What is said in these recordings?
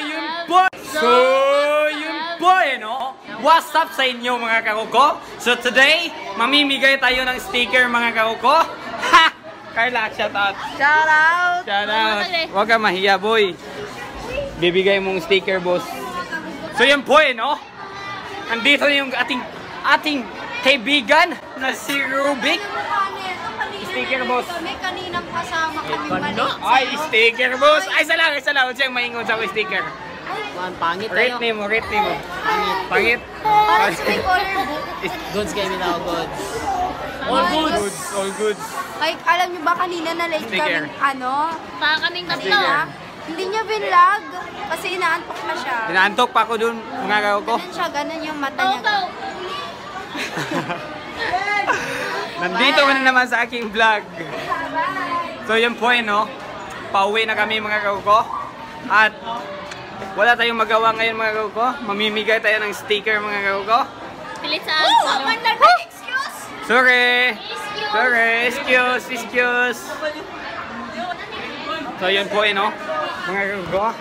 yun po no? What's up sa inyo mga kakuko? So today, mamimigay tayo ng sticker mga kakuko. Ha! Carla, shout out. Shout out. Shout out. Huwag ka mahiya, boy. Bibigay mong sticker, boss. So yun po no? Andito na yung ating kaibigan na si Rubik. Sticker, boss. May kaninang kasama kami mali. Ay, sticker, boss. Ay, isa lang. Huwag siyang maingon sa sticker. Pangit Rate tayo. name mo. Pangit. Parang sa may color book. Goods kayo nila, goods. All goods. Like, alam nyo ba kanina na late Sticker. kaming Kaming tatlo. Sticker. Hindi niya binlog kasi inaantok na siya. Inaantok pa ako dun, mga kakuko. Ganun yung mata niya. Nandito ka na naman sa aking vlog. So yun po no? Pauwi na kami mga kakuko. At wala tayong magawa ngayon mga kakuko. Mamimigay tayo ng sticker mga kakuko. Pilit sa Excuse! Sorry! Excuse! So yun po no? Mga kakuko.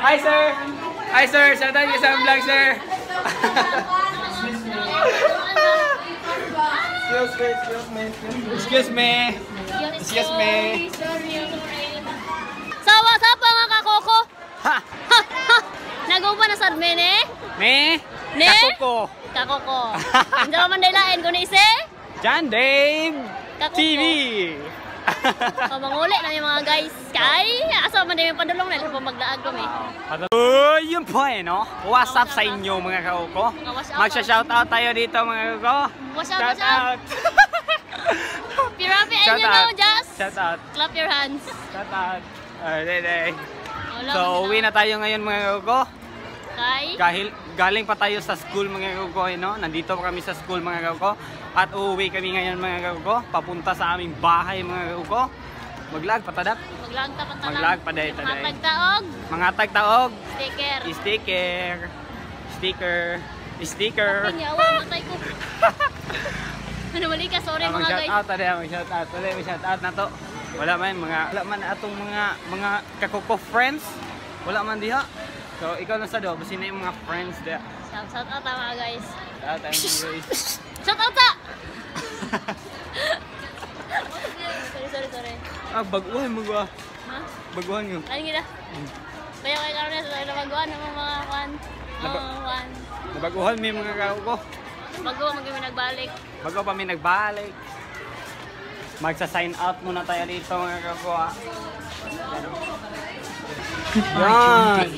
Hi sir! Shout out niyo sa vlog sir! Excuse me. So, what's up mga kakoko? Ha! Nag-upa na sad me ne? Me? Ne? Kakoko. Kakoko. Ang dalawa man daylain ko ni ise? John Dave Kakoko. TV. Manguli na yung mga guys. Kay, asa man din yung padulong na pa magdaag kami. Yun po no? What's up sa inyo mga kakoko? Magsha-shoutout tayo dito mga kakoko. What's up? Pirapi ay nyo daw, Jazz. Shoutout. Clap your hands. Shoutout. Day. Wala So, man uwi na tayo ngayon mga kakoko. Kay, Galing pa tayo sa school mga kakoko no? Nandito pa kami sa school mga kakoko. At uuwi kami ngayon mga kakoko. Papunta sa aming bahay mga kakoko. Maglag patadak. Maglag paday. Mga tagtaog. Mga tagtaog. Sticker. Pinyawa, matay ko. Ano mali ka? Sorry mga guys. Shout out na to. Wala man atong mga kakoko friends. Wala man diha. So ikaw na sa do, basta na yung mga friends diha. Shout out mga guys. Shout out guys. Shout out sa! Sorry. Baguhan mo ba? Ha? Baguhan nyo. Ano gina? Kaya karon na sa nabaguan ng mga kwan. Nabaguhan may mga kakoko. Bago kami nagbalik. Bago pa may nagbalik. Magsa-sign out muna tayo dito mga kakoko. Yan.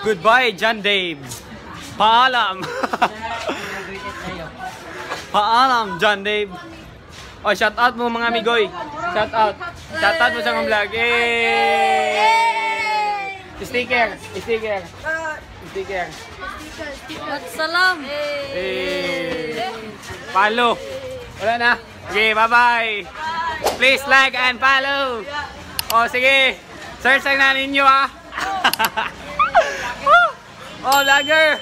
Goodbye John Dave. Paalam. Paalam John Dave. Oh, shout out mo mga amigoy. Shout out mo sa mga vlog. Sticker. Salam. Follow. Wala na. Okay, bye-bye. Please like and follow. Oh, sige. Search lang na ninyo ha. Oh, vlogger.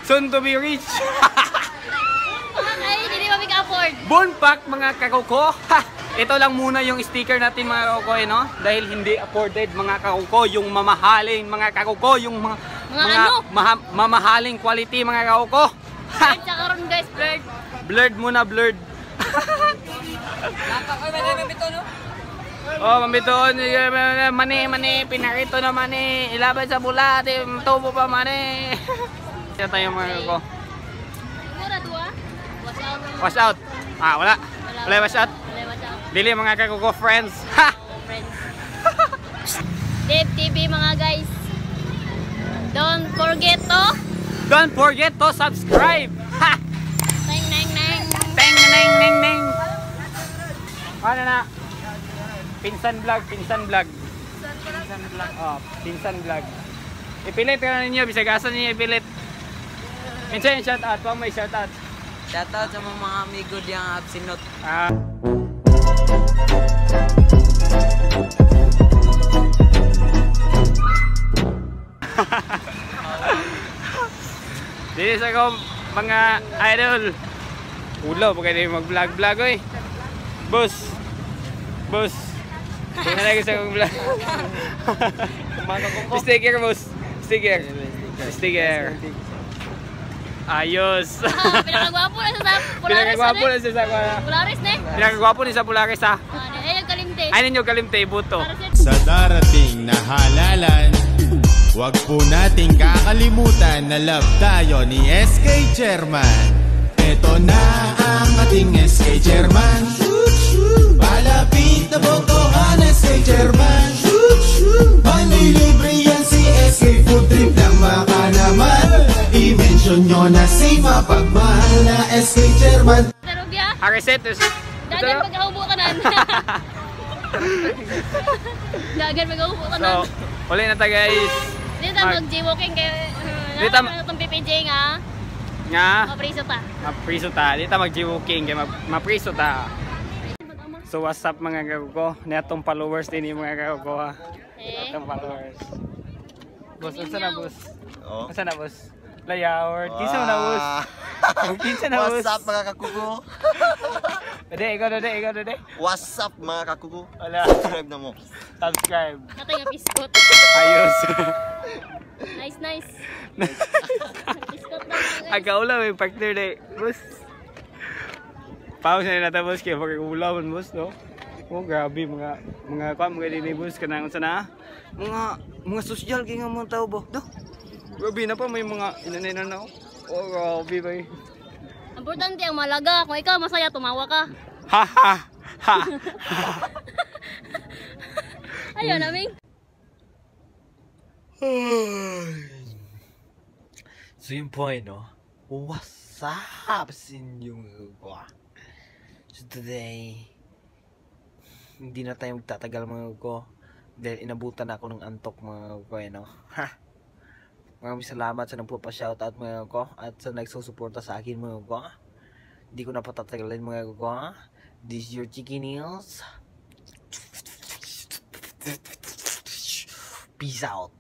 Soon to be rich. Ay, hindi ba ka-afford? Bonpak mga kakoko. Ito lang muna yung sticker natin mga kakoko no? Dahil hindi afforded mga kakoko. Yung mamahaling mga kakoko. Yung mamahaling quality mga kakoko. Blurred sa karon guys, blurred. Blurred muna, blurred. Oh, mambitoon. Mani, pinakito na mani. Ilaban sa bulat. Tubo pa mani. Ito tayo mga kakoko. Sigura dua. Wash out. Wala. Wala wash out. Dili mga kakoko friends. Ha! Friends. Dave TV mga guys. Don't forget to subscribe. Ha! Neng. Neng. Ano na? Pinsan vlog. Oh, pinsan vlog. Ipilit ka na ninyo, bisagasan ninyo ipilit. Minsan yung shout out, may shout out. Shout out sa mga amigo diyang absinot. Dito sa ko mga idol. Ulaw, pag kayo mag-vlog-vlog oy. Boss. Tingnan na gusto kong vlog. Sticker, boss. Sticker. Sticker. Ayos. Pinakagwapo na sa Polaris. Pinakagwapo na siya sa Polaris na Pinakagwapo ni sa Polaris ha. Ay, yung kalimte. Ay ninyo kalimte, buto. Sa darating na halalan, huwag po nating kakalimutan na love tayo ni SK Chairman. Ito na ang ating SK Chairman. Palapit na botohan SK Chairman. Manlilibre yan si SK Food Trip ng baka naman. I-mention nyo na si mapagmahal na SK Chairman. Pero biya, Arisetos. dagan mag-aubo ka nan. Dagan mag-aubo ka nan. So, uli na ta guys. Dito mag-jaywalking kayo. Dito Dito itong PPJ nga. Nga. Mapriso ta. Mapriso ta. Dito mag-walking kay mapriso ta. So what's up mga gago? Netong followers din yung mga gago ha. Netong followers. Boss, unsa na boss? Oh. Unsa na boss? Layout. Kinsa na boss? Kinsa na boss? What's up mga kakugo? Dede. What's up mga kakugo? Wala. Subscribe na mo. Subscribe. Natay nga piskot. Ayos. Nice. Piskot na. Agaula may partner de. Boss. Pause na natapos kaya pag-ulawan boss no. Oh grabe mga dili boss kanang unsa na? Mga social kay nga mga tao ba? Do. Grabe na pa may mga inanena na. Oh grabe ba. Importante ang malaga. Kung ikaw masaya, tumawa ka. Ha ha ha. Ayaw naming. So yung point, no? What's up sa inyong ko? So today, hindi na tayo magtatagal mga ko. Dahil inabutan ako ng antok mga ko, no? Ha! Maraming salamat sa nagpo-shoutout mga ko at sa nagsusuporta sa akin mga ko. Hindi ko na patatagalin mga ko. This is your Chicken Nails. Peace out.